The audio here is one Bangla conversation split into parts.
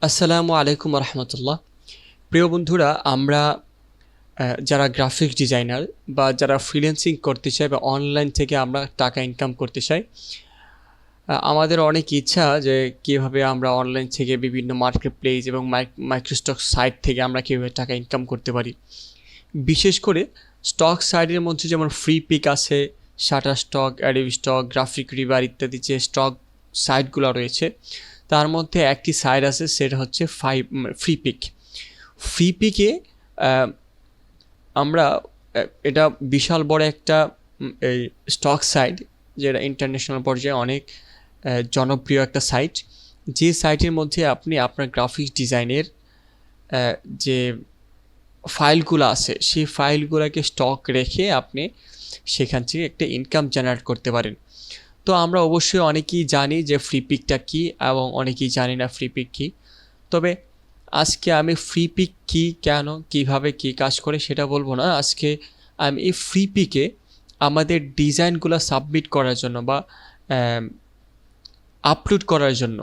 আসসালামু আলাইকুম রহমতুল্লাহ। প্রিয় বন্ধুরা, আমরা যারা গ্রাফিক্স ডিজাইনার বা যারা ফ্রিল্যান্সিং করতে চাই বা অনলাইন থেকে আমরা টাকা ইনকাম করতে চাই, আমাদের অনেক ইচ্ছা যে কীভাবে আমরা অনলাইন থেকে বিভিন্ন মার্কেট প্লেস এবং মাইক্রোস্টক সাইট থেকে আমরা কীভাবে টাকা ইনকাম করতে পারি। বিশেষ করে স্টক সাইটের মধ্যে যেমন ফ্রি পিক আছে, shutter stock, Adobe stock, graphic river ইত্যাদি যে স্টক সাইটগুলো রয়েছে, তার মধ্যে একটি সাইট আছে, সেটা হচ্ছে ফ্রি পিক। ফ্রি পিকে আমরা এটা বিশাল বড় একটা এই স্টক সাইট, যেটা ইন্টারন্যাশনাল পর্যায়ে অনেক জনপ্রিয় একটা সাইট। যে সাইটের মধ্যে আপনি আপনার গ্রাফিক্স ডিজাইনের যে ফাইলগুলো আছে, সেই ফাইলগুলোকে স্টক রেখে আপনি সেখান থেকে একটা ইনকাম জেনারেট করতে পারেন। তো আমরা অবশ্যই অনেকেই জানি যে ফ্রি পিকটা কী, এবং অনেকেই জানি না ফ্রি পিক কী। তবে আজকে আমি ফ্রি পিক কী, কেন, কীভাবে কী কাজ করে সেটা বলবো না। আজকে আমি এই ফ্রি পিকে আমাদের ডিজাইনগুলো সাবমিট করার জন্য বা আপলোড করার জন্য,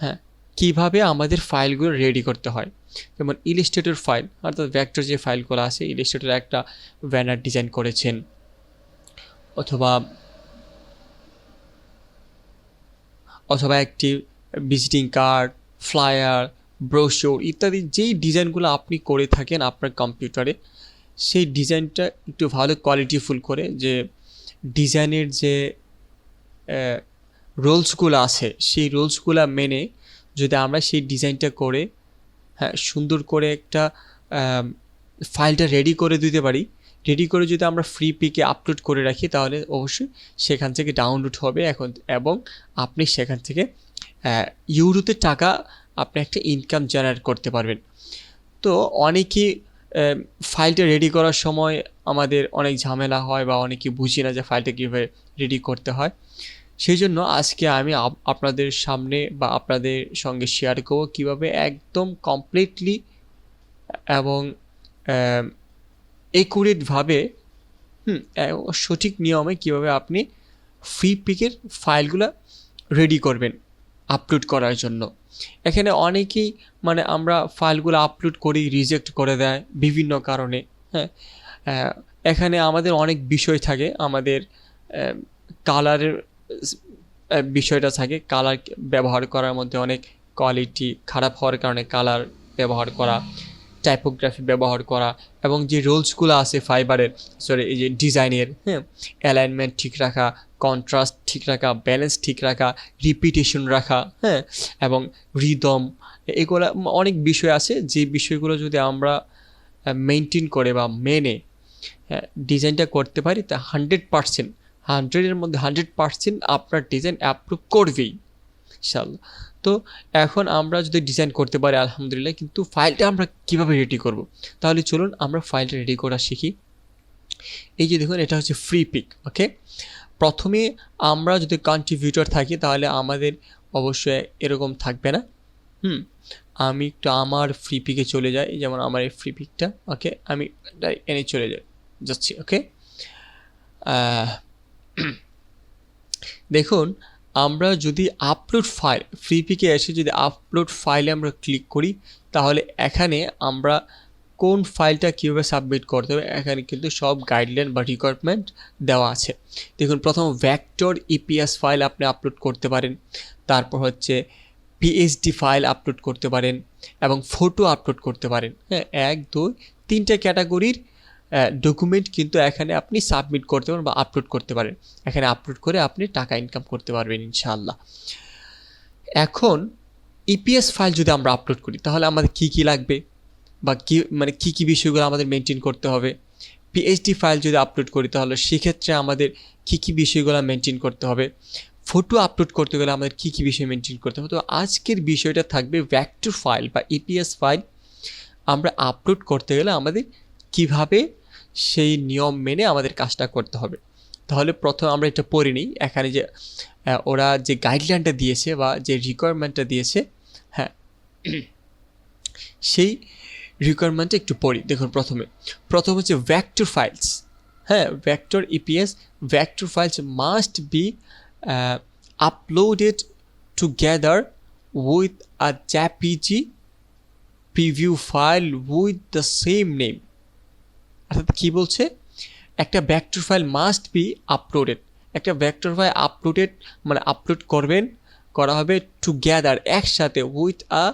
হ্যাঁ, কীভাবে আমাদের ফাইলগুলো রেডি করতে হয়। যেমন ইলাস্ট্রেটর ফাইল, অর্থাৎ ভেক্টর যে ফাইলগুলো আছে, ইলাস্ট্রেটর একটা ব্যানার ডিজাইন করেছেন, অথবা একটি ভিজিটিং কার্ড, ফ্লায়ার, ব্রোশিওর ইত্যাদি যেই ডিজাইনগুলো আপনি করে থাকেন আপনার কম্পিউটারে, সেই ডিজাইনটা একটু ভালো কোয়ালিটিফুল করে, যে ডিজাইনের যে রোলসগুলো আছে, সেই রোলসগুলো মেনে যদি আমরা সেই ডিজাইনটা করে, হ্যাঁ, সুন্দর করে একটা ফাইলটা রেডি করে দিতে পারি, রেডি করে যদি আমরা ফ্রি পিকে আপলোড করে রাখি, তাহলে অবশ্যই সেখান থেকে ডাউনলোড হবে এবং আপনি সেখান থেকে ইউরোতে টাকা আপনি একটা ইনকাম জেনারেট করতে পারবেন। তো অনেকেই ফাইলটা রেডি করার সময় আমাদের অনেক ঝামেলা হয়, বা অনেকে বুঝি না যে ফাইলটা কীভাবে রেডি করতে হয়। সেই জন্য আজকে আমি আপনাদের সামনে বা আপনাদের সঙ্গে শেয়ার করব কীভাবে একদম কমপ্লিটলি এবং একুরেটভাবে, সঠিক নিয়মে কীভাবে আপনি ফ্রি পিকের ফাইলগুলো রেডি করবেন আপলোড করার জন্য। এখানে অনেকেই আমরা ফাইলগুলো আপলোড করি, রিজেক্ট করে দেয় বিভিন্ন কারণে। হ্যাঁ, এখানে আমাদের অনেক বিষয় থাকে, আমাদের কালারের বিষয়টা থাকে, কালার ব্যবহার করার মধ্যে অনেক কোয়ালিটি খারাপ হওয়ার কারণে কালার ব্যবহার করা, টাইপোগ্রাফি ব্যবহার করা, এবং যে রোলসগুলো আছে এই যে ডিজাইনের, হ্যাঁ, অ্যালাইনমেন্ট ঠিক রাখা, কন্ট্রাস্ট ঠিক রাখা, ব্যালেন্স ঠিক রাখা, রিপিটেশন রাখা, হ্যাঁ, এবং রিদম, এগুলো অনেক বিষয় আছে, যে বিষয়গুলো যদি আমরা মেনটেন করে বা মেনে ডিজাইনটা করতে পারি, তা 100%, 100-এর মধ্যে 100% আপনার ডিজাইন অ্যাপ্রুভ করবেই ইনশাআল্লাহ। তো এখন আমরা যদি ডিজাইন করতে পারি আলহামদুলিল্লাহ, কিন্তু ফাইলটা আমরা কীভাবে রেডি করব, তাহলে চলুন আমরা ফাইলটা রেডি করা শিখি। এই যে দেখুন, এটা হচ্ছে ফ্রি পিক। ওকে, প্রথমে আমরা যদি কন্ট্রিবিউটর থাকি, তাহলে আমাদের অবশ্যই এরকম থাকবে না। আমি একটু আমার ফ্রি পিকে চলে যাই, যেমন আমার এই ফ্রি পিকটা। ওকে, আমি এনে চলে যাচ্ছি। ওকে, দেখুন, আমরা যদি আপলোড ফাইল, ফ্রি পিকে এসে যদি আপলোড ফাইলে আমরা ক্লিক করি, তাহলে এখানে আমরা কোন ফাইলটা কীভাবে সাবমিট করতে হবে, এখানে কিন্তু সব গাইডলাইন বা রিকোয়ারমেন্ট দেওয়া আছে। দেখুন, প্রথম ভেক্টর ইপিএস ফাইল আপনি আপলোড করতে পারেন, তারপর হচ্ছে পিএইচডি ফাইল আপলোড করতে পারেন, এবং ফটো আপলোড করতে পারেন। হ্যাঁ, 1, 2, 3টে ক্যাটাগরির ডকুমেন্ট কিন্তু এখানে আপনি সাবমিট করতে পারেন বা আপলোড করতে পারেন। এখানে আপলোড করে আপনি টাকা ইনকাম করতে পারবেন ইনশাআল্লাহ। এখন ইপিএস ফাইল যদি আমরা আপলোড করি, তাহলে আমাদের কী লাগবে, বা কী বিষয়গুলো আমাদের মেনটেন করতে হবে। পিএইচডি ফাইল যদি আপলোড করি, তাহলে সেক্ষেত্রে আমাদের কী বিষয়গুলো মেনটেন করতে হবে। ফটো আপলোড করতে গেলে আমাদের কী বিষয় মেনটেন করতে হবে। তো আজকের বিষয়টা থাকবে ভেক্টর ফাইল বা ইপিএস ফাইল আমরা আপলোড করতে গেলে আমাদের কিভাবে সেই নিয়ম মেনে আমাদের কাজটা করতে হবে। তাহলে প্রথমে আমরা এটা পড়ে নিই। এখানে যে ওরা যে গাইডলাইনটা দিয়েছে বা যে রিকোয়ারমেন্টটা দিয়েছে, হ্যাঁ, সেই রিকোয়ারমেন্টটা একটু পড়ি। দেখুন, প্রথম হচ্ছে ভেক্টর ফাইলস। হ্যাঁ, vector EPS vector files must be uploaded together with a JPG preview file with the same name। অর্থাৎ কি বলছে, একটা vector file must be uploaded, একটা ভেক্টর ফাইল আপলোডেড মানে আপলোড করা হবে টুগেদার একসাথে উইথ আ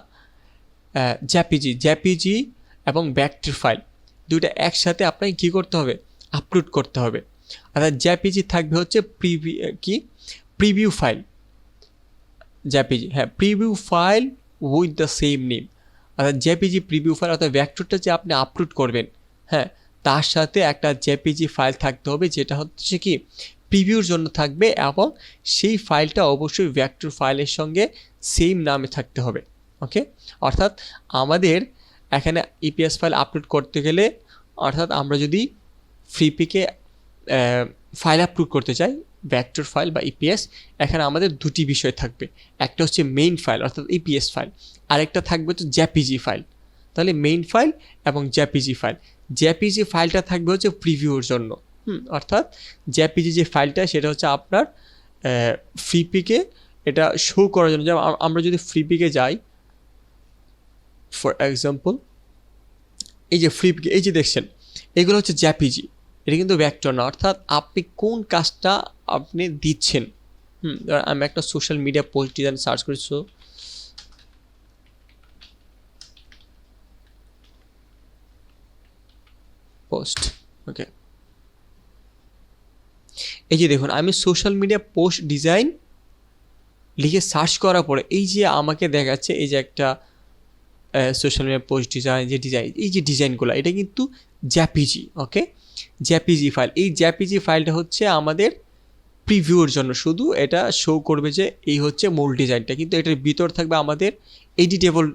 জেপিজি এবং ভেক্টর ফাইল দুইটা একসাথে আপনাকে কী করতে হবে, আপলোড করতে হবে। অর্থাৎ জেপিজি থাকবে হচ্ছে প্রিভিউ ফাইল, জেপিজি, হ্যাঁ, preview file with the same name. অর্থাৎ জেপিজি প্রিভিউ ফাইল অর্থাৎ ভেক্টরটা যে আপনি আপলোড করবেন, হ্যাঁ, তার সাথে একটা জেপিজি ফাইল থাকতে হবে যেটা হচ্ছে কি প্রিভিউর জন্য থাকবে, এবং সেই ফাইলটা অবশ্যই ভেক্টর ফাইলের সঙ্গে সেম নামে থাকতে হবে। ওকে, অর্থাৎ আমাদের এখানে ইপিএস ফাইল আপলোড করতে গেলে, অর্থাৎ আমরা যদি ফ্রিপিকে ফাইল আপলোড করতে চাই ভেক্টর ফাইল বা ইপিএস, এখানে আমাদের দুটি বিষয় থাকবে, একটা হচ্ছে মেইন ফাইল অর্থাৎ ইপিএস ফাইল, আরেকটা থাকবে হচ্ছে জেপিজি ফাইল। তাহলে মেইন ফাইল এবং জেপিজি ফাইল, জেপিজি ফাইলটা থাকবে হচ্ছে প্রিভিউর জন্য, অর্থাৎ জেপিজি যে ফাইলটা সেটা হচ্ছে আপনার ফ্রিপিকে এটা শো করার জন্য। যেমন আমরা যদি ফ্রিপিকে যাই, ফর এক্সাম্পল এই যে ফ্রিপিকে, এই যে দেখছেন এগুলো হচ্ছে জেপিজি, এটা কিন্তু ভেক্টর না। অর্থাৎ আপনি কোন কাজটা আপনি দিচ্ছেন, আমি একটা social media post design search করেছি, পোস্ট, ওকে, এই যে দেখুন আমি সোশ্যাল মিডিয়া পোস্ট ডিজাইন লিখে সার্চ করার পরে এই যে আমাকে দেখাচ্ছে এই যে একটা সোশ্যাল মিডিয়া পোস্ট ডিজাইন, যে ডিজাইন, এই যে ডিজাইনগুলো এটা কিন্তু জেপিজি। ওকে, জেপিজি ফাইল, এই জেপিজি ফাইলটা হচ্ছে আমাদের প্রিভিউর জন্য, শুধু এটা শো করবে যে এই হচ্ছে মূল ডিজাইনটা, কিন্তু এটার ভিতর থাকবে আমাদের এডিটেবল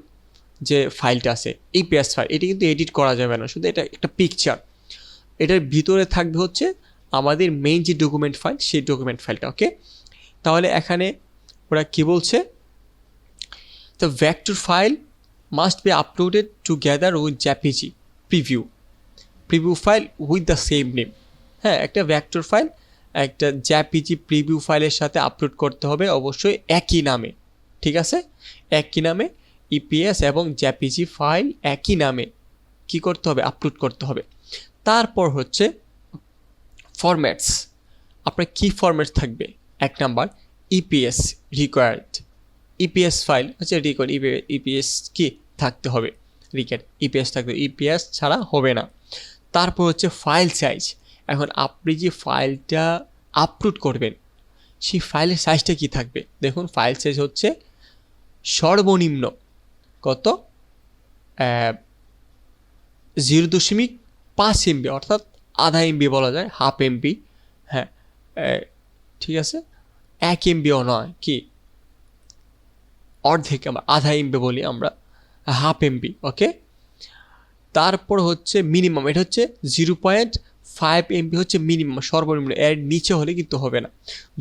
যে ফাইলটা আছে ইপিএস ফাইল, এটা কিন্তু এডিট করা যাবে না, শুধু এটা একটা পিকচার। এটার ভিতরে থাকবে হচ্ছে আমাদের মেইন যে ডকুমেন্ট ফাইল, সেই ডকুমেন্ট ফাইলটা। ওকে, তাহলে এখানে ওরা কি বলছে, the vector file must be uploaded together with JPG preview file with the same name. হ্যাঁ, একটা ভেক্টর ফাইল একটা জেপিজি প্রিভিউ ফাইলের সাথে আপলোড করতে হবে অবশ্যই একই নামে, ঠিক আছে, একই নামে ইপিএস এবং জেপিজি ফাইল একই নামে কি করতে হবে, আপলোড করতে হবে। তারপর হচ্ছে ফরম্যাটস, আপনার কি ফরম্যাট থাকবে, এক number EPS required, EPS file হচ্ছে রিকোয়ার্ড, ইপিএস কি থাকতে হবে, রিকোয়ার্ড ইপিএস থাকতে হবে, ইপিএস ছাড়া হবে না। তারপর হচ্ছে ফাইল সাইজ, এখন আপনি যে ফাইলটা আপলোড করবেন সেই ফাইলের সাইজটা কি থাকবে, দেখুন ফাইল সাইজ হচ্ছে সর্বনিম্ন কত 0.5 MB, অর্থাৎ আধা এমবি বলা যায়, হাফ এমবি, হ্যাঁ, ঠিক আছে, 1 MBও নয়, কি অর্ধেক, আমরা আধা এমবি বলি, আমরা হাফ এমবি। ওকে, তারপর হচ্ছে মিনিমাম, এটা হচ্ছে 0.5 MB হচ্ছে মিনিমাম, সর্বনিম্ন, এর নিচে হলে কিন্তু হবে না।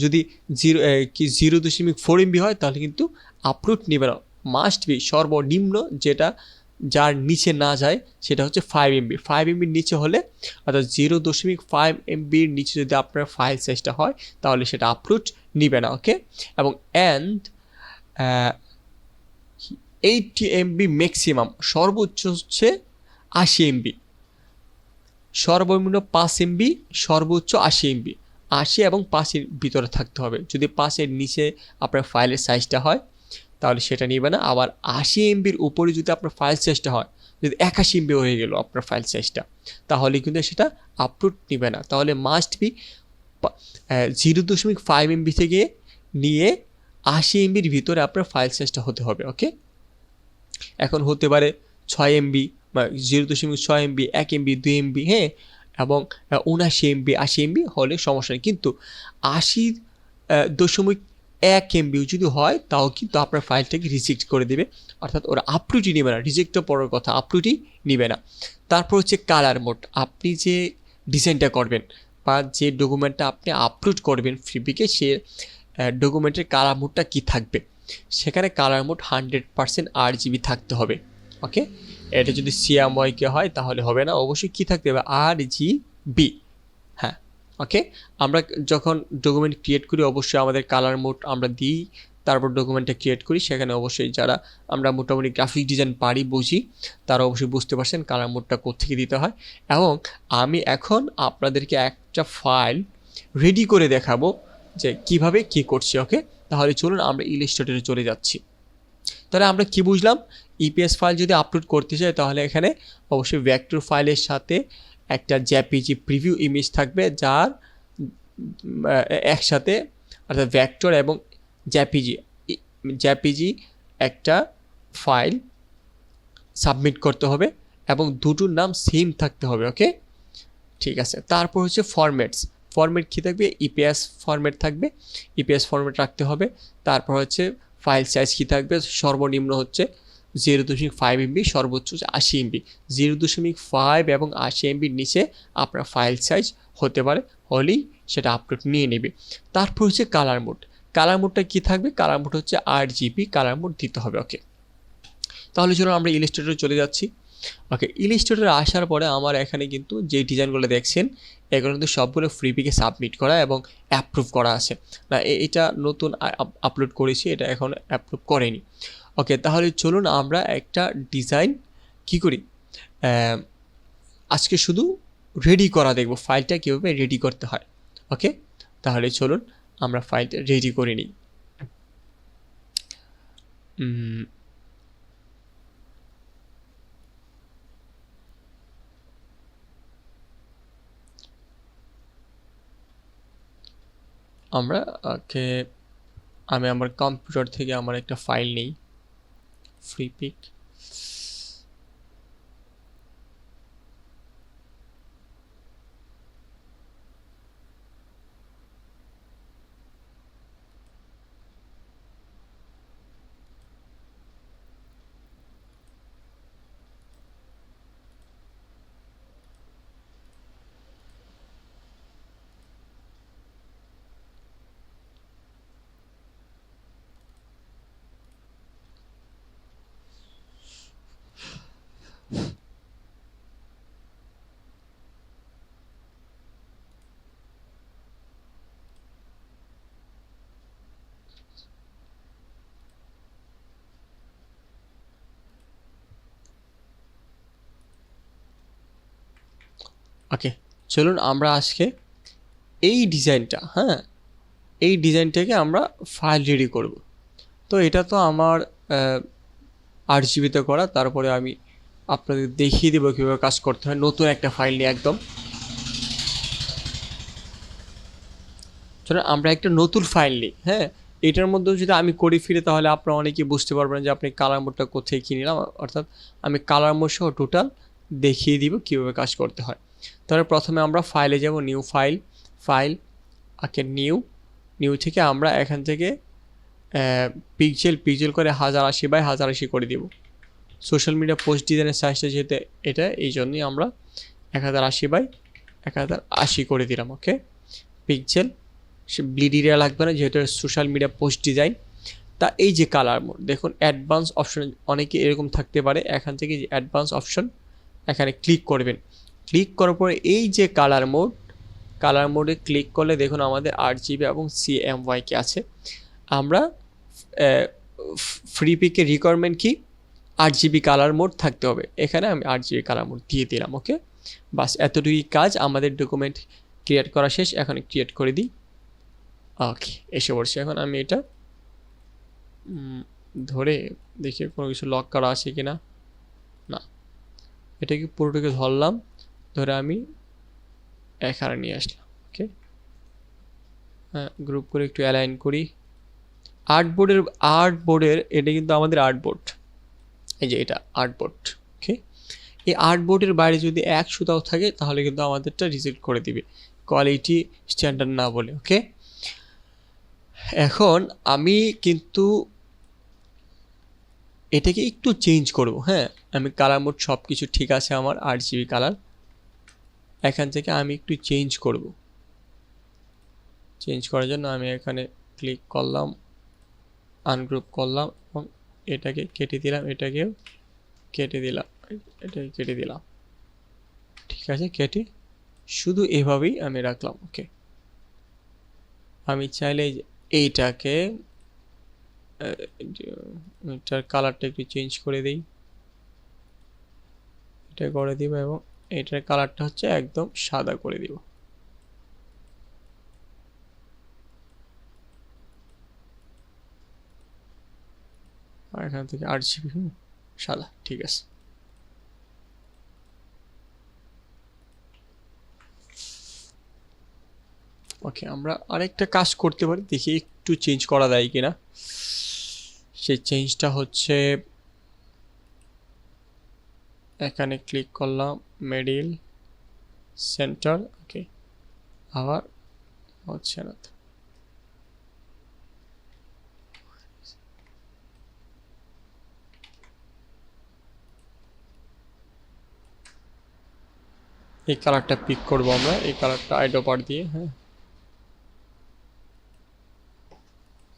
যদি 0.4 MB হয় তাহলে কিন্তু আপলোড নেবে না, মাস্ট বি সর্বনিম্ন যেটা যার নিচে না যায় সেটা হচ্ছে 5 MB। 5 MBর নিচে হলে, অর্থাৎ 0.5 MBর নিচে যদি আপনার ফাইল সাইজটা হয় তাহলে সেটা আপলোড নেবে না। ওকে, এবং 80 MB ম্যাক্সিমাম, সর্বোচ্চ হচ্ছে 80 MB, সর্বনিম্ন 5 MB, সর্বোচ্চ 80 MB, 80 এবং 5-এর ভিতরে থাকতে হবে। যদি 5-এর নিচে আপনার ফাইলের সাইজটা হয় তাহলে সেটা নেবে না। আবার 80 MBর উপরে যদি আপনার ফাইল সাইজটা হয়, যদি 81 MB হয়ে গেল আপনার ফাইল সাইজটা, তাহলে কিন্তু সেটা আপলোড নেবে না। তাহলে মাস্ট বি 0.5 MB থেকে নিয়ে 80 MBর ভিতরে আপনার ফাইল সাইজটা হতে হবে। ওকে, এখন হতে পারে 6 MB বা 0.6 MB, 1 MB, 2 MB, হ্যাঁ, এবং 79 MB, 80 MB হলে সমস্যা নেই, কিন্তু 80.1 MB যদি হয় তাও কিন্তু আপনার ফাইলটাকে রিজেক্ট করে দেবে, অর্থাৎ ওরা আপলোডই নেবে না, রিজেক্টও পরের কথা, আপলোডই নেবে না। তারপর হচ্ছে কালার মোড, আপনি যে ডিজাইনটা করবেন বা যে ডকুমেন্টটা আপনি আপলোড করবেন ফ্রিপিকে, সে ডকুমেন্টের কালার মোডটা কী থাকবে, সেখানে কালার মোড 100% RGB থাকতে হবে। ওকে, এটা যদি CMYK হয় তাহলে হবে না, অবশ্যই কী থাকতে হবে, RGB। হ্যাঁ, ওকে, আমরা যখন ডকুমেন্ট ক্রিয়েট করি অবশ্যই আমাদের কালার মোড আমরা দিই তারপর ডকুমেন্টটা ক্রিয়েট করি। সেখানে অবশ্যই যারা আমরা মোটামুটি গ্রাফিক ডিজাইন পারি বুঝি তারা অবশ্যই বুঝতে পারছেন কালার মোডটা কোত্থেকে দিতে হয়। এবং আমি এখন আপনাদেরকে একটা ফাইল রেডি করে দেখাবো যে কিভাবে কি করছি। ওকে, তাহলে চলুন আমরা ইলাস্ট্রেটরে চলে যাচ্ছি। তাহলে আমরা কি বুঝলাম, ইপিএস ফাইল যদি আপলোড করতে চাই তাহলে এখানে অবশ্যই ভেক্টর ফাইলের সাথে একটা জেপিজি প্রিভিউ ইমেজ থাকবে, যার একসাথে অর্থাৎ ভেক্টর এবং জেপিজি একটা ফাইল সাবমিট করতে হবে এবং দুটোর নাম সেম থাকতে হবে। ওকে, ঠিক আছে। তারপর হচ্ছে ফরম্যাট কী থাকবে, ইপিএস ফরম্যাট থাকবে, ইপিএস ফরম্যাট রাখতে হবে। তারপর হচ্ছে ফাইল সাইজ কী থাকবে, সর্বনিম্ন হচ্ছে 0.5 MB, সর্বোচ্চ হচ্ছে 80 MB। 0.5 এবং 80 MBর নিচে আপনার ফাইল সাইজ হতে পারে, হলেই সেটা আপলোড নিয়ে নেবে। তারপর হচ্ছে কালার মোডটা কী থাকবে, কালার মোড হচ্ছে RGB কালার মোড দিতে হবে। ওকে, তাহলে চলুন আমরা ইলাস্ট্রেটরে চলে যাচ্ছি। ওকে, ইলাস্ট্রেটরে আসার পরে আমার এখানে কিন্তু যে ডিজাইনগুলো দেখছেন এগুলো কিন্তু সবগুলো ফ্রিপিকে সাবমিট করা এবং অ্যাপ্রুভ করা আছে। না, এটা নতুন আপলোড করেছি, এটা এখন অ্যাপ্রুভ করেনি। ওকে, তাহলে চলুন আমরা একটা ডিজাইন কি করি, আজকে শুধু রেডি করা দেখব, ফাইলটা কীভাবে রেডি করতে হয়। ওকে, তাহলে চলুন আমরা ফাইলটা রেডি করে নিই। আমরা আমি আমার কম্পিউটার থেকে আমার একটা ফাইল নেই, ফ্রিপিক। ওকে, চলুন আমরা আজকে এই ডিজাইনটা, এই ডিজাইনটাকে আমরা ফাইল রেডি করব। তো এটা তো আমার RGBতে করা, তারপরে আমি আপনাদের দেখিয়ে দেবো কীভাবে কাজ করতে হয় নতুন একটা ফাইল নিয়ে একদম। চলুন আমরা একটা নতুন ফাইল নিই। এটার মধ্যেও যদি আমি করি ফিরে তাহলে আপনারা অনেকেই বুঝতে পারবেন যে আপনি কালার মোডটা কোথায় কী নিলাম, অর্থাৎ আমি কালার মোড সহ টোটাল দেখিয়ে দিব কীভাবে কাজ করতে হয়। তাহলে প্রথমে আমরা ফাইলে যাব, নিউ ফাইল নিউ থেকে আমরা এখান থেকে পিক্সেল করে 1080x1080 করে দিব। সোশ্যাল মিডিয়া পোস্ট ডিজাইনের সাইজটা যেহেতু এটা, এই জন্যই আমরা 1080x1080 করে দিলাম। ওকে, পিক্সেল, সে ব্লিড এরিয়া লাগবে না যেহেতু সোশ্যাল মিডিয়া পোস্ট ডিজাইন। তা এই যে কালার মোড দেখুন, অ্যাডভান্স অপশন অনেকে এরকম থাকতে পারে, এখান থেকে যে অ্যাডভান্স অপশন এখানে ক্লিক করবেন। ক্লিক করার পরে এই যে কালার মোডে ক্লিক করলে দেখুন আমাদের RGB এবং CMYK আছে। আমরা ফ্রিপিকের রিকোয়ারমেন্ট কি, RGB কালার মোড থাকতে হবে, এখানে আমি RGB কালার মোড দিয়ে দিলাম। ওকে, বাস এতটুকুই কাজ, আমাদের ডকুমেন্ট ক্রিয়েট করা শেষ। এখন ক্রিয়েট করে দিই। ওকে, এসে পড়ছে। এখন আমি এটা ধরে দেখি কোনো কিছু লক করা আছে কি না। না, এটাকে পুরোটাকে ধরলাম, ধরে আমি এখানে নিয়ে আসলাম। ওকে, গ্রুপ করে একটু অ্যালাইন করি। আর্টবোর্ডের এটা কিন্তু আমাদের আর্টবোর্ড, এই যে এটা আর্টবোর্ড। ওকে, এই আর্টবোর্ডের বাইরে যদি এক সুতাও থাকে তাহলে কিন্তু আমাদেরটা রিজেক্ট করে দিবে, কোয়ালিটি স্ট্যান্ডার্ড না বলে। ওকে, এখন আমি কিন্তু এটাকে একটু চেঞ্জ করব। আমি কালার মোড সব কিছু ঠিক আছে আমার, RGB কালার। এখান থেকে আমি একটু চেঞ্জ করার জন্য আমি এখানে ক্লিক করলাম, আনগ্রুপ করলাম এবং এটাকে কেটে দিলাম, এটাকেও কেটে দিলাম, এটাকে কেটে দিলাম। ঠিক আছে, কেটে শুধু এভাবেই আমি রাখলাম। ওকে, আমি চাইলে এইটাকে এটার কালারটা একটু চেঞ্জ করে দিই, এটা করে দিব এবং এটার কালারটা হচ্ছে একদম সাদা করে দিব। আর এখান থেকে RGB সাদা, ঠিক আছে। ওকে, আমরা আরেকটা কাজ করতে পারি, দেখি একটু চেঞ্জ করা যায় কিনা। সেই চেঞ্জটা হচ্ছে এখানে ক্লিক করলাম, মিডল, সেন্টার, ওকে, আবার হচ্ছে না তো। এই কালারটা পিক করব আমরা, এই কালারটা আইডোপার দিয়ে, হ্যাঁ,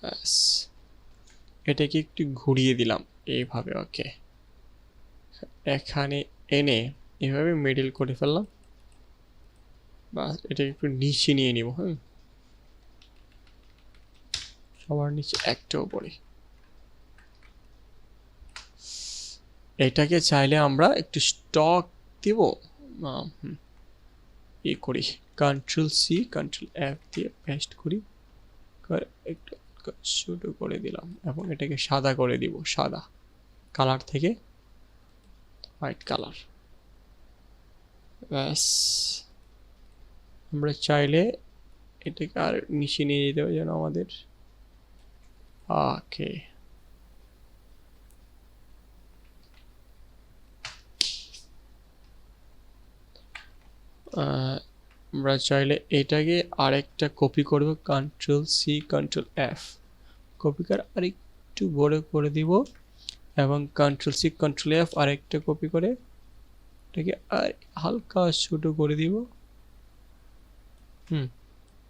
ব্যাস। এটাকে একটু ঘুরিয়ে দিলাম এইভাবে, ওকে। এখানে এনে এভাবে মিডল করে ফেললাম, বাস। এটাকে একটু নিচে নিয়ে নিব, হ্যাঁ, সবার নিচে একটা উপরে। এটাকে চাইলে আমরা একটু স্টক দিব, ই করি, Ctrl+C Ctrl+F দিয়ে পেস্ট করি, একটু ছোট করে দিলাম এবং এটাকে সাদা করে দিব, সাদা কালার থেকে হোয়াইট কালার, ব্যাস। আমরা চাইলে এটাকে আর নিচে নিয়ে যেতে হবে যেন আমাদের, ওকে। আমরা চাইলে এটাকে আরেকটা কপি করব, Ctrl+C Ctrl+F, কপি করে আরেকটু বড় করে দিব এবং Ctrl+C Ctrl+F আরেকটা কপি করে এটাকে আর হালকা ছোট করে দিব,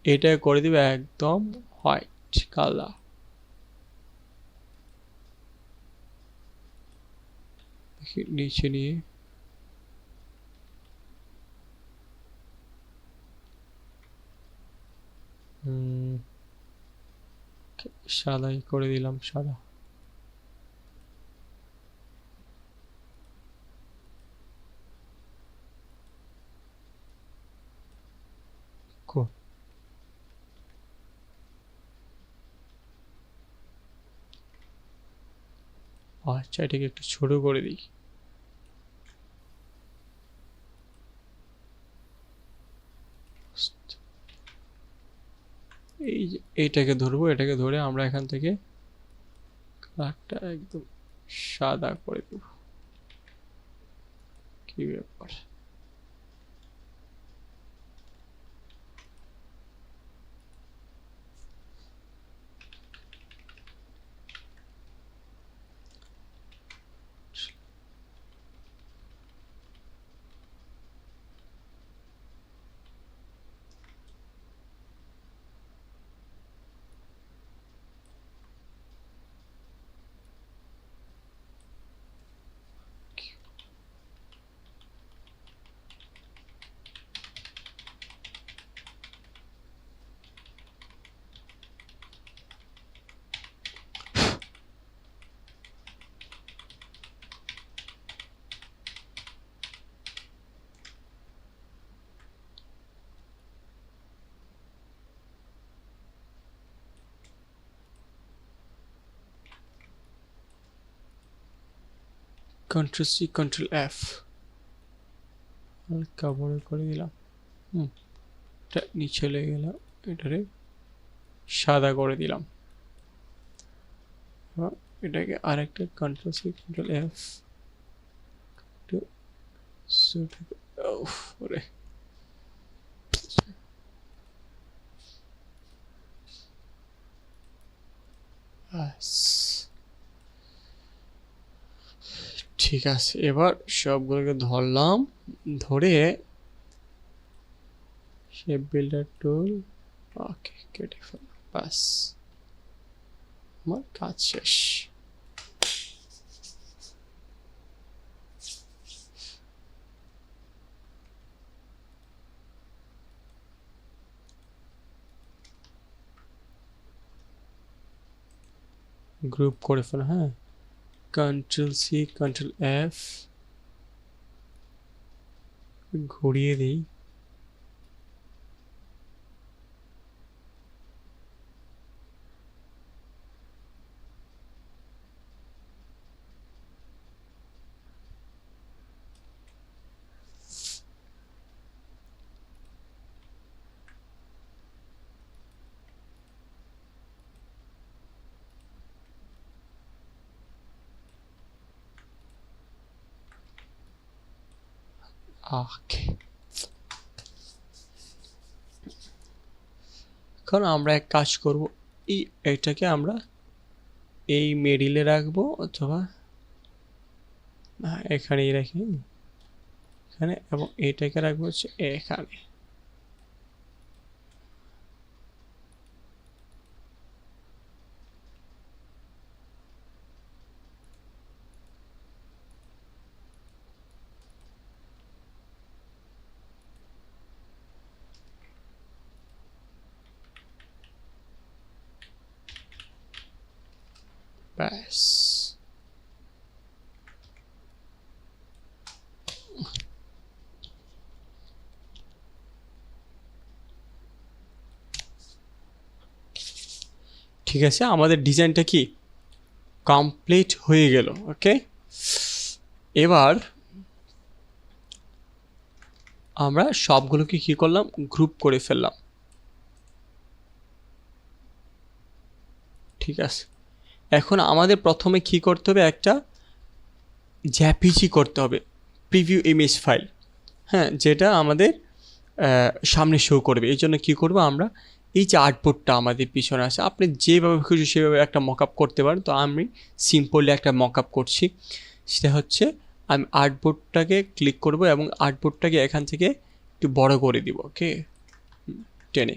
এটা করে দিব একদম হোয়াইট কালার। নিচে নিয়ে সাদাই করে দিলাম, সাদা। আচ্ছা, এটাকে একটু ছোট করে দিই, এই যে এইটাকে ধরবো, এটাকে ধরে আমরা এখান থেকে কালারটা একদম সাদা করে দেব। কি ব্যাপার, Ctrl+C Ctrl+F হালকা বড় করে দিলাম, এটা নিচে লেগে গেল, এটারে সাদা করে দিলাম, এটাকে আরেকটা Ctrl+C Ctrl+F ওরে, ঠিক আছে। এবার সবগুলোকে ধরলাম, ধরে শেপ বিল্ডার টুল, ওকে, কেটে ফেললাম, বাস, আমার কাজ শেষ। গ্রুপ করে ফেলো। হ্যাঁ, Ctrl+C Ctrl+F ঘুরিয়ে দিই। ওকে, এখন আমরা এক কাজ করব, এটাকে আমরা এই মিডিলে রাখবো, অথবা এখানেই রাখি, এখানে, এবং এটাকে রাখবো হচ্ছে এখানে। ব্যাস, ঠিক আছে, আমাদের ডিজাইনটা কি কমপ্লিট হয়ে গেল। ওকে, এবার আমরা সবগুলোকে কি করলাম, গ্রুপ করে ফেললাম। ঠিক আছে, এখন আমাদের প্রথমে কি করতে হবে, একটা জেপিজি করতে হবে, প্রিভিউ ইমেজ ফাইল। হ্যাঁ, যেটা আমাদের সামনে শো করবে। এই জন্য কী করবো, আমরা এই যে আর্টবোর্ডটা আমাদের পিছনে আছে, আপনি যেভাবে খুশি সেভাবে একটা মকআপ করতে পারেন। তো আমি সিম্পলি একটা মকআপ করছি, সেটা হচ্ছে আমি আর্টবোর্ডটাকে ক্লিক করব এবং আর্টবোর্ডটাকে এখান থেকে একটু বড় করে দিব। ওকে, টেনে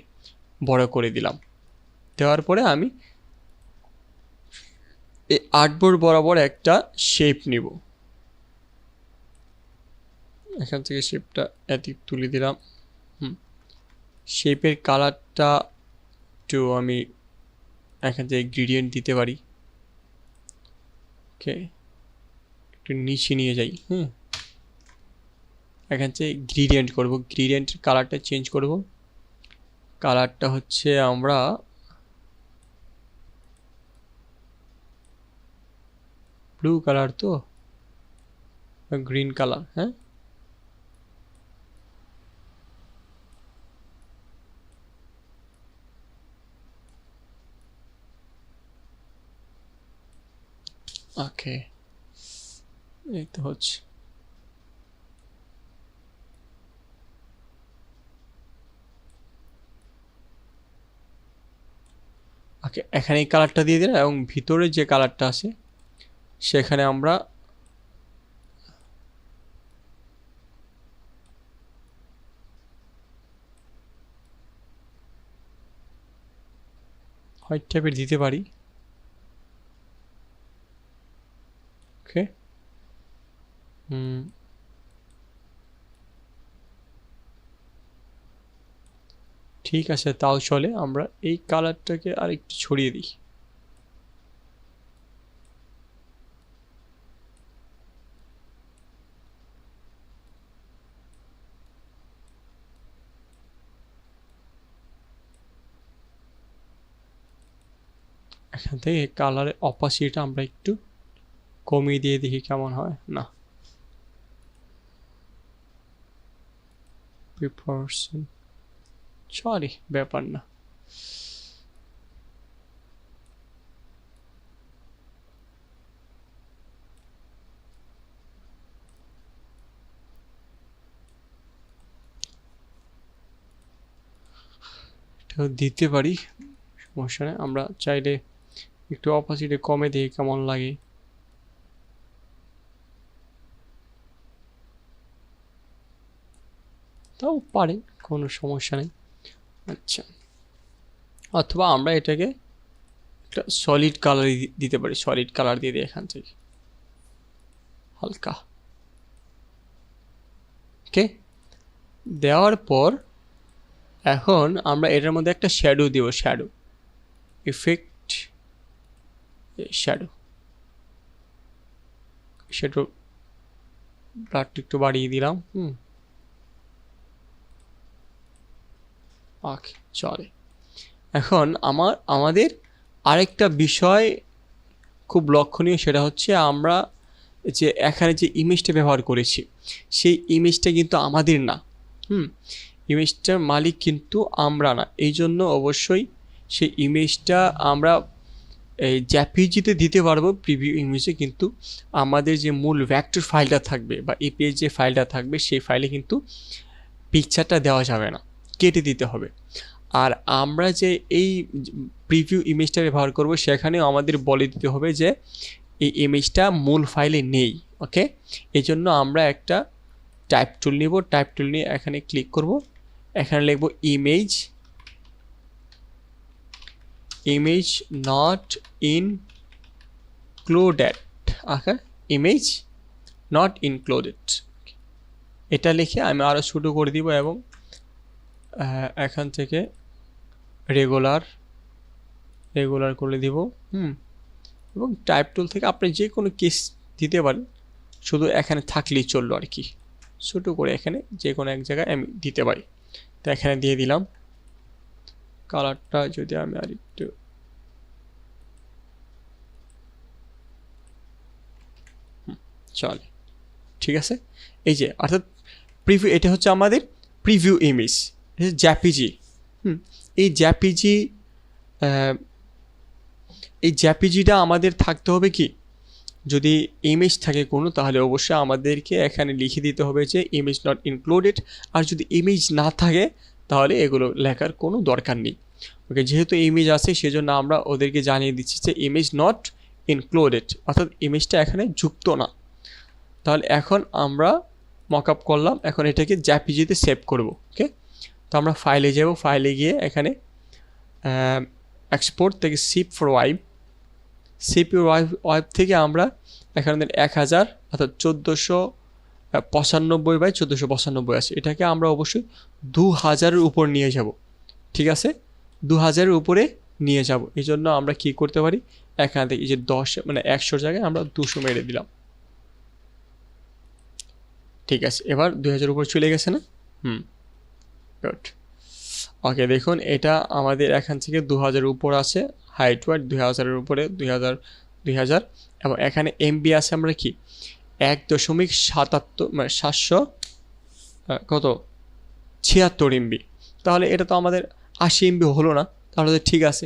বড় করে দিলাম। দেওয়ার পরে আমি এই আর্টবোর্ড বরাবর একটা শেপ নিব, এখান থেকে শেপটা এদিক তুলে দিলাম। শেপের কালারটা একটু আমি এখান থেকে গ্রেডিয়েন্ট দিতে পারি। ওকে, একটু নিচে নিয়ে যাই। এখান থেকে গ্রেডিয়েন্ট করব, গ্রেডিয়েন্টের কালারটা চেঞ্জ করব। কালারটা হচ্ছে আমরা ব্লু কালার, তো গ্রিন কালার। হ্যাঁ, ওকে, এই তো হচ্ছে। ওকে, এখানে এই কালারটা দিয়ে দিলাম এবং ভিতরে যে কালারটা আছে সেখানে আমরা হোয়াইট টাইপের দিতে পারি। ওকে, ঠিক আছে, তাও চলে। আমরা এই কালারটাকে আর একটু ছড়িয়ে দিই। এখান থেকে কালারের অপাসিটিটা আমরা একটু কমিয়ে দিয়ে দেখি কেমন হয়। না, সরি, ব্যাপার না। এটাও দিতে পারি, সমস্যা নেই। আমরা চাইলে একটু অপাসিটি কমে দিই কেমন লাগে। তাও পারে, কোনো সমস্যা নেই। আচ্ছা, অথবা আমরা এটাকে একটা সলিড কালার দিতে পারি, সলিড কালার দিয়ে দিই এখান থেকে হালকা। ওকে, দেওয়ার পর এখন আমরা এটার মধ্যে একটা শ্যাডো দেব, শ্যাডো ইফেক্ট, শ্যাডো ব্লাডটা একটু বাড়িয়ে দিলাম। ওকে, চলে। এখন আমাদের আরেকটা বিষয় খুব লক্ষণীয়, সেটা হচ্ছে আমরা যে এখানে যে ইমেজটা ব্যবহার করেছি সেই ইমেজটা কিন্তু আমাদের না। ইমেজটার মালিক কিন্তু আমরা না। এই জন্য অবশ্যই সেই ইমেজটা আমরা এই জেপিজিতে দিতে পারবো প্রিভিউ ইমেজে, কিন্তু আমাদের যে মূল ভেক্টর ফাইলটা থাকবে বা এপিএস যে ফাইলটা থাকবে সেই ফাইলে কিন্তু পিকচারটা দেওয়া যাবে না, কেটে দিতে হবে। আর আমরা যে এই প্রিভিউ ইমেজটা ব্যবহার করব সেখানেও আমাদের বলে দিতে হবে যে এই ইমেজটা মূল ফাইলে নেই। ওকে, এই জন্য আমরা একটা টাইপ টুল নিব। টাইপ টুল নিয়ে এখানে ক্লিক করব, এখানে লিখব image not included. Okay, image not included, এটা লিখে আমি আরও ছোটো করে দিব এবং এখান থেকে রেগুলার করে দিব। এবং টাইপ টুল থেকে আপনি যে কোনো কেস দিতে পারেন, শুধু এখানে থাকলেই চললো আর কি। ছোটো করে এখানে যে কোনো এক জায়গায় আমি দিতে পারি, তো এখানে দিয়ে দিলাম। কালারটা যদি আমি আর একটু চলে, ঠিক আছে। এই যে অর্থাৎ প্রিভিউ, এটা হচ্ছে আমাদের প্রিভিউ ইমেজ, জেপিজি। এই জেপিজিটা আমাদের থাকতে হবে কি, যদি ইমেজ থাকে কোনো, তাহলে অবশ্যই আমাদেরকে এখানে লিখে দিতে হবে যে ইমেজ নট ইনক্লুডেড। আর যদি ইমেজ না থাকে তাহলে এগুলো লেখার কোনো দরকার নেই। ওকে, যেহেতু ইমেজ আছে সেজন্য আমরা ওদেরকে জানিয়ে দিচ্ছি যে ইমেজ নট ইনক্লুডেড, অর্থাৎ ইমেজটা এখানে যুক্ত না। তাহলে এখন আমরা মকআপ করলাম, এখন এটাকে জেপিজিতে সেভ করব। ওকে, তো আমরা ফাইলে যাব, ফাইলে গিয়ে এখানে এক্সপোর্ট থেকে সিপি ওয়াইপ থেকে আমরা এখানে 1000 অর্থাৎ 1495/1495 আছে, এটাকে আমরা অবশ্যই 2000-এর উপর নিয়ে যাব। ঠিক আছে, 2000-এর উপরে নিয়ে যাব। এই জন্য আমরা কি করতে পারি, এখান থেকে এই যে 10 মানে 100 জায়গায় আমরা 200 মেরে দিলাম। ঠিক আছে, এবার 2000-এর উপর চলে গেছে না? গুড। ওকে, দেখুন এটা আমাদের এখান থেকে 2000-এর উপর আছে, হাইট ওয়াইড 2000-এর উপরে 2000 এবং এখানে এমবি আছে আমরা কি 1.77 মানে 76 এমবি। তাহলে এটা তো আমাদের 80 এমবি হলো না, তাহলে ঠিক আছে।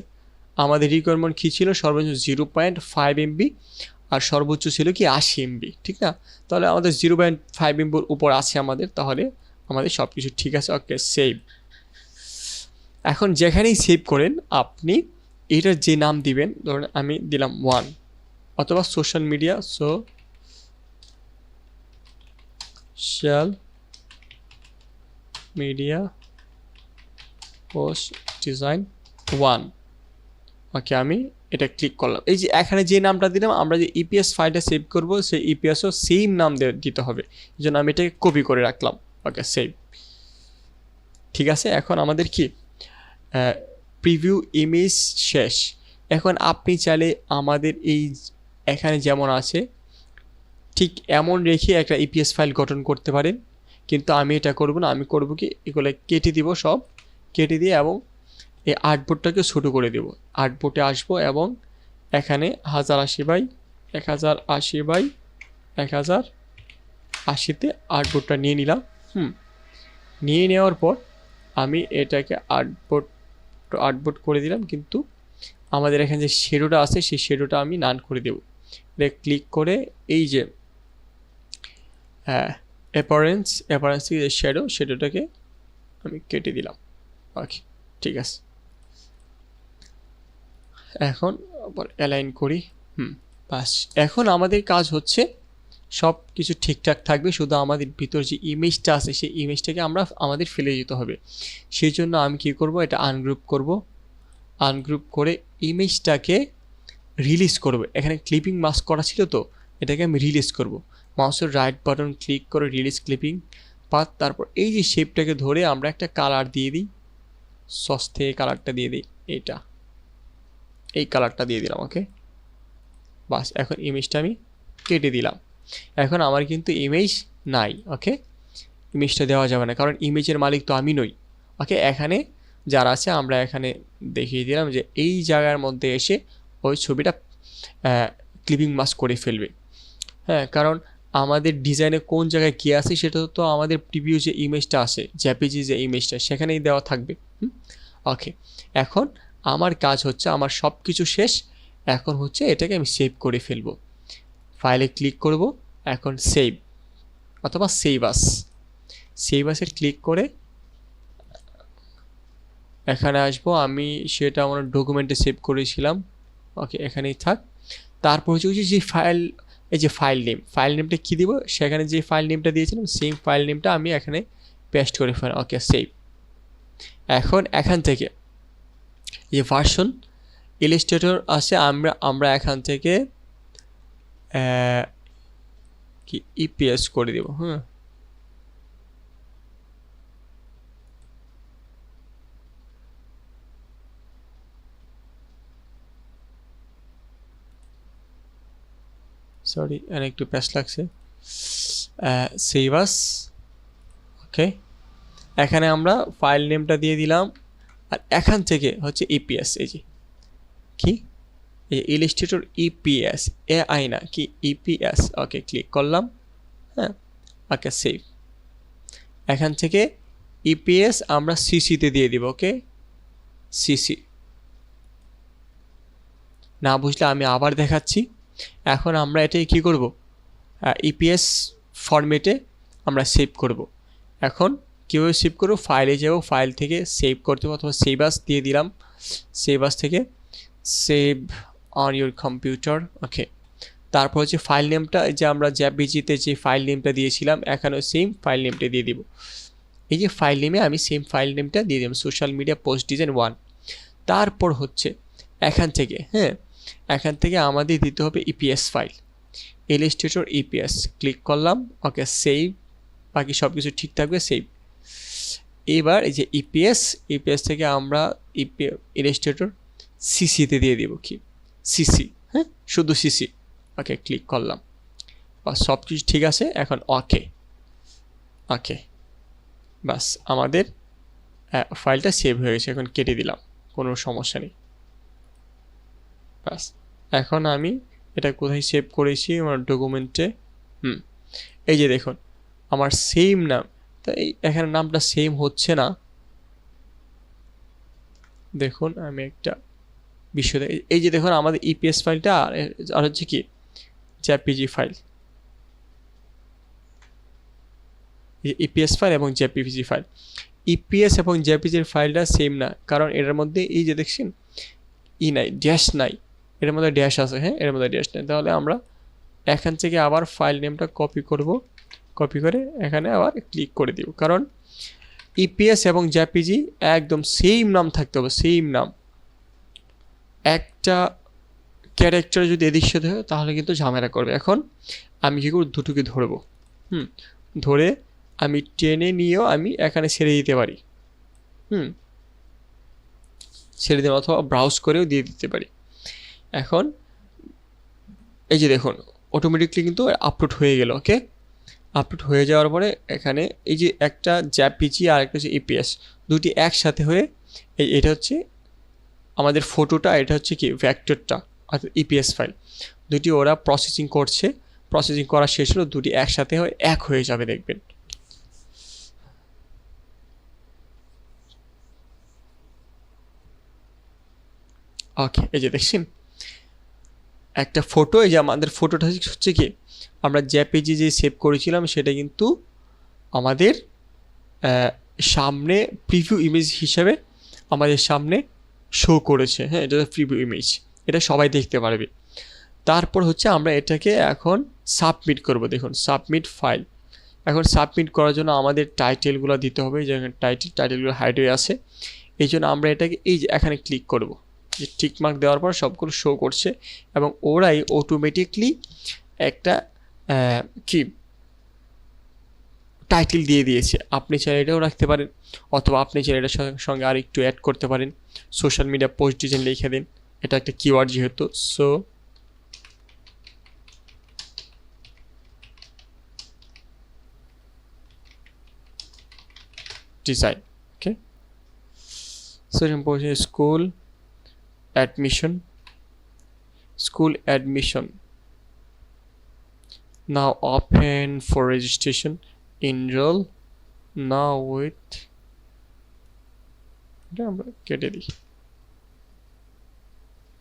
আমাদের রিকোয়ারমেন্ট কী ছিল, সর্বোচ্চ 0.5 এমবি আর সর্বোচ্চ ছিল কি 80 এমবি, ঠিক না? তাহলে আমাদের 0.5 এমবির উপর আছে আমাদের, তাহলে আমাদের সব কিছু ঠিক আছে। ওকে, সেভ। এখন যেখানেই সেভ করেন আপনি এটার যে নাম দিবেন, ধরুন আমি দিলাম 1, অথবা সোশ্যাল মিডিয়া পোস্ট ডিজাইন 1। ওকে, আমি এটা ক্লিক করলাম। এই যে এখানে যে নামটা দিলাম, আমরা যে ইপিএস ফাইলটা সেভ করব সেই ইপিএসও সেম নাম দিতে হবে, এই জন্য আমি এটাকে কপি করে রাখলাম। ওকে, সেভ। ঠিক আছে, এখন আমাদের কি প্রিভিউ ইমেজ শেষ। এখন আপনি চাইলে আমাদের এই এখানে যেমন আছে ঠিক এমন রেখে একটা ইপিএস ফাইল গঠন করতে পারেন, কিন্তু আমি এটা করব না। আমি করব কি, এগুলো কেটে দিব, সব কেটে দিয়ে এবং এই আর্টবোর্ডটাকে ছোটো করে দেব। আর্টবোর্ডে আসবো এবং এখানে 1080x1080 আর্টবোর্ডটা নিয়ে নিলাম। নিয়ে নেওয়ার পর আমি এটাকে আর্টবোর্ড করে দিলাম, কিন্তু আমাদের এখানে যে শেডোটা আছে সেই শেডোটা আমি নান করে দেব। এটা ক্লিক করে এই যে অ্যাপারেন্স যে শেডোটাকে আমি কেটে দিলাম। ওকে, ঠিক আছে। এখন আবার অ্যালাইন করি। বাস, এখন আমাদের কাজ হচ্ছে সব কিছু ঠিকঠাক থাকবে, শুধু আমাদের ভিতর যে ইমেজটা আছে সেই ইমেজটাকে আমাদের ফেলে যেতে হবে। সেই জন্য আমি কি করব, এটা আনগ্রুপ করে ইমেজটাকে রিলিজ করব। এখানে ক্লিপিং মাস্ক করা ছিল, তো এটাকে আমি রিলিজ করব। মাউসের রাইট বাটন ক্লিক করে রিলিজ ক্লিপিং পাথ, তারপর এই যে শেপটাকে ধরে আমরা একটা কালার দিয়ে দিই, সস থেকে কালারটা দিয়ে দিই, এই কালারটা দিয়ে দিলাম। ওকে, বাস এখন ইমেজটা আমি কেটে দিলাম। এখন আমার কিন্তু ইমেজ নাই, ওকে, ইমেজটা দেওয়া যাবে না কারণ ইমেজের মালিক তো আমি নই। ওকে, এখানে যারা আছে আমরা এখানে দেখিয়ে দিলাম যে এই জায়গার মধ্যে এসে ওই ছবিটা ক্লিপিং মাস্ক করে ফেলবে। হ্যাঁ, কারণ আমাদের ডিজাইনে কোন জায়গায় কী আছে সেটা তো আমাদের প্রিভিউ যে ইমেজটা আছে, জেপিজি যে ইমেজটা, সেখানেই দেওয়া থাকবে। ওকে, এখন আমার কাজ হচ্ছে, আমার সব কিছু শেষ, এখন হচ্ছে এটাকে আমি সেভ করে ফেলবো। ফাইলে ক্লিক করব, এখন সেভ অথবা সেভ আস, সেভ আসে ক্লিক করে এখানে আসবো। আমি সেটা আমার ডকুমেন্টে সেভ করেছিলাম। ওকে, এখানেই থাক। তারপর হচ্ছে যে ফাইল, এই যে ফাইল নেমটা কী দিব, সেখানে যে ফাইল নেমটা দিয়েছিলাম সেম ফাইল নেমটা আমি এখানে পেস্ট করে ফেলাম। ওকে, সেভ। এখন এখান থেকে যে ভার্সন ইলাস্ট্রেটর আছে, আমরা এখান থেকে কি ইপিএস করে দেব। হ্যাঁ, সরি এখানে একটু প্যাচ লাগছে। সেভ আস। ওকে, এখানে আমরা ফাইল নেমটা দিয়ে দিলাম, আর এখান থেকে হচ্ছে ইপিএস, এই যে কি এই ইলাস্ট্রেটর ইপিএস, এআই না কি ইপিএস। ওকে, ক্লিক করলাম। হ্যাঁ, ওকে, সেভ। এখান থেকে ইপিএস আমরা সিসিতে দিয়ে দিব। ওকে, সিসি। না বুঝলে আমি আবার দেখাচ্ছি। এখন আমরা এটাই কী করব, ইপিএস ফরম্যাটে আমরা সেভ করব। এখন কীভাবে সেভ করব, ফাইলে যাব, ফাইল থেকে সেভ করতে হবে, অথবা সেভ আস দিয়ে দিলাম। সেভ আস থেকে সেভ অন ইউর কম্পিউটার। ওকে, তারপর হচ্ছে ফাইল নেমটা, যে আমরা জেপিজিতে যে ফাইল নেমটা দিয়েছিলাম এখানেও সেম ফাইল নেমটা দিয়ে দিব। এই যে ফাইল নেমে আমি সেম ফাইল নেমটা দিয়ে দিলাম, সোশ্যাল মিডিয়া পোস্ট ডিজাইন 1। তারপর হচ্ছে এখান থেকে, হ্যাঁ, এখান থেকে আমাদের দিতে হবে EPS file, Illustrator EPS. Click করলাম। ওকে, সেভ। বাকি সব কিছু ঠিক থাকবে, সেভ। এবার এই যে ইপিএস থেকে আমরা ইলাস্ট্রেটর সিসিতে দিয়ে দিব, কি সিসি, হ্যাঁ, শুধু সিসি। ওকে, ক্লিক করলাম, সব কিছু ঠিক আছে। এখন ওকে, ওকে, বাস আমাদের ফাইলটা সেভ হয়ে গেছে। এখন কেটে দিলাম, কোনো সমস্যা নেই। বাস, এখন আমি এটা কোথায় সেভ করেছি, আমার ডকুমেন্টে। এই যে দেখুন আমার সেম নাম, তো এই এখানে নামটা সেম হচ্ছে না। দেখুন আমি একটা বিষয়, এই যে দেখুন আমাদের ইপিএস ফাইলটা আর হচ্ছে কি জেপিজি ফাইল, ইপিএস ফাইল এবং জেপিজি ফাইল, ইপিএস এবং জেপিজির ফাইলটা সেম না, কারণ এটার মধ্যে এই যে দেখছেন নাই, ড্যাশ নাই, এর মধ্যে ড্যাশ আছে। হ্যাঁ, এর মধ্যে ড্যাশ নেই। তাহলে আমরা এখান থেকে আবার ফাইল নেমটা কপি করব, কপি করে এখানে আবার ক্লিক করে দিব, কারণ ইপিএস এবং জেপিজি একদম সেম নাম থাকতে হবে, সেম নাম। একটা ক্যারেক্টার যদি এদিক সাথে হয় তাহলে কিন্তু ঝামেলা করবে। এখন আমি কী করব, দুটোকে ধরবো, ধরে আমি টেনে নিয়েও আমি এখানে ছেড়ে দিতে পারি, ছেড়ে দিন, অথবা ব্রাউজ করেও দিয়ে দিতে পারি। এখন এই যে দেখুন অটোমেটিকলি কিন্তু আপলোড হয়ে গেল। ওকে, আপলোড হয়ে যাওয়ার পরে এখানে এই যে একটা জেপিজি আর একটা হচ্ছে ইপিএস, দুটি একসাথে হয়ে এটা হচ্ছে আমাদের ফটোটা, এটা হচ্ছে কি ভেক্টরটা অর্থাৎ ইপিএস ফাইল, দুটি ওরা প্রসেসিং করছে, প্রসেসিং করা শেষ হলো, দুটি একসাথে হয়ে এক হয়ে যাবে, দেখবেন। ওকে, এই যে দেখছেন একটা ফটো, এই যে আমাদের ফটোটা হচ্ছে কি আমরা জেপিজি যে সেভ করেছিলাম সেটা কিন্তু আমাদের সামনে প্রিভিউ ইমেজ হিসেবে আমাদের সামনে শো করেছে। হ্যাঁ, এটা প্রিভিউ ইমেজ, এটা সবাই দেখতে পারবে। তারপর হচ্ছে আমরা এটাকে এখন সাবমিট করব। দেখুন সাবমিট ফাইল, এখন সাবমিট করার জন্য আমাদের টাইটেলগুলো দিতে হবে, যেখানে টাইটেলগুলো হাইড হয়ে আছে। এই জন্য আমরা এটাকে এই যে এখানে ক্লিক করব, যে টিকমার্ক দেওয়ার পর সবগুলো শো করছে এবং ওরাই অটোমেটিকলি একটা কি টাইটেল দিয়ে দিয়েছে। আপনি চাইলে এটাও রাখতে পারেন, অথবা আপনি চাইলে এটার সঙ্গে আর একটু অ্যাড করতে পারেন। সোশ্যাল মিডিয়া পোস্ট ডিজাইন লিখে দিন, এটা একটা কিওয়ার্ড যেহেতু। So design. Okay, search and position school admission. Now open for registration. Enroll now with এটা আমরা কেটে দিই,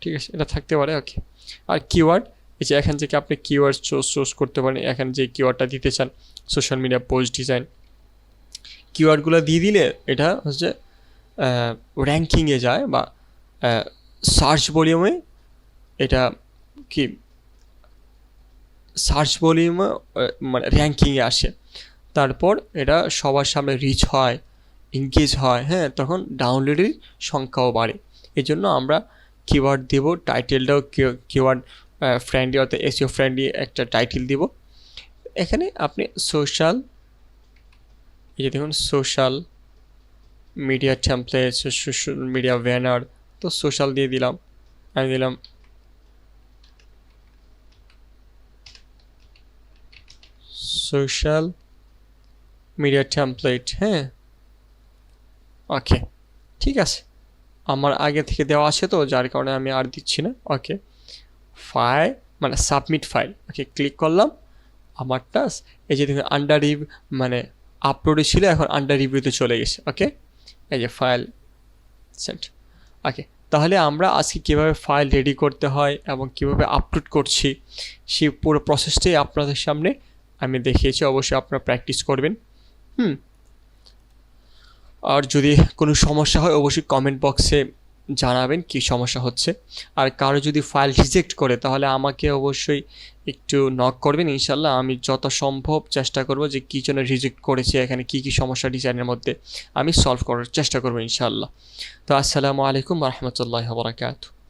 ঠিক আছে, এটা থাকতে পারে। ওকে, আর কিওয়ার্ড, এই যে এখান থেকে আপনি কিওয়ার্ড চুজ করতে পারেন। এখানে যে কিওয়ার্ডটা দিতে চান, সোশ্যাল মিডিয়া পোস্ট ডিজাইন, কিওয়ার্ডগুলো দিয়ে দিলে এটা হচ্ছে র্যাঙ্কিংয়ে যায় বা সার্চ ভলিউমে, এটা কি সার্চ ভলিউমে মানে র্যাঙ্কিংয়ে আসে। তারপর এটা সবার সামনে রিচ হয়, এঙ্গেজ হয়, হ্যাঁ, তখন ডাউনলোডের সংখ্যাও বাড়ে। এই জন্য আমরা কিওয়ার্ড দেব, টাইটেলটাও কিওয়ার্ড ফ্রেন্ডলি অর্থাৎ এসইও ফ্রেন্ডলি একটা টাইটেল দিব। এখানে আপনি সোশ্যাল, এই যে দেখুন social media template, social media banner, তো সোশ্যাল দিয়ে দিলাম, আমি দিলাম সোশ্যাল মিডিয়া টেমপ্লেট। হ্যাঁ, ওকে, ঠিক আছে, আমার আগে থেকে দেওয়া আছে তো যার কারণে আমি আর দিচ্ছি না। ওকে, ফাইল মানে সাবমিট ফাইল, ওকে ক্লিক করলাম, আমারটা এই যে দেখুন আন্ডার রিভিউ মানে আপলোডে ছিল, এখন আন্ডার রিভিউতে চলে গেছে। ওকে, এই যে ফাইল সেন্ট। ওকে, তাহলে আমরা আজকে কীভাবে ফাইল রেডি করতে হয় এবং কীভাবে আপলোড করছি সেই পুরো প্রসেসটাই আপনাদের সামনে আমি দেখিয়েছি। অবশ্যই আপনারা প্র্যাকটিস করবেন। আর যদি কোনো সমস্যা হয় অবশ্যই কমেন্ট বক্সে জানাবেন কি সমস্যা হচ্ছে। আর কারো যদি ফাইল রিজেক্ট করে তাহলে আমাকে অবশ্যই একটু নক করবেন, ইনশাল্লাহ আমি যত সম্ভব চেষ্টা করব যে কী জন্য রিজেক্ট করেছে, এখানে কী কী সমস্যা ডিজাইনের মধ্যে আমি সলভ করার চেষ্টা করবো ইনশাল্লাহ। তো আসসালামু আলাইকুম ওয়া রাহমাতুল্লাহি ওয়া বারাকাতুহু।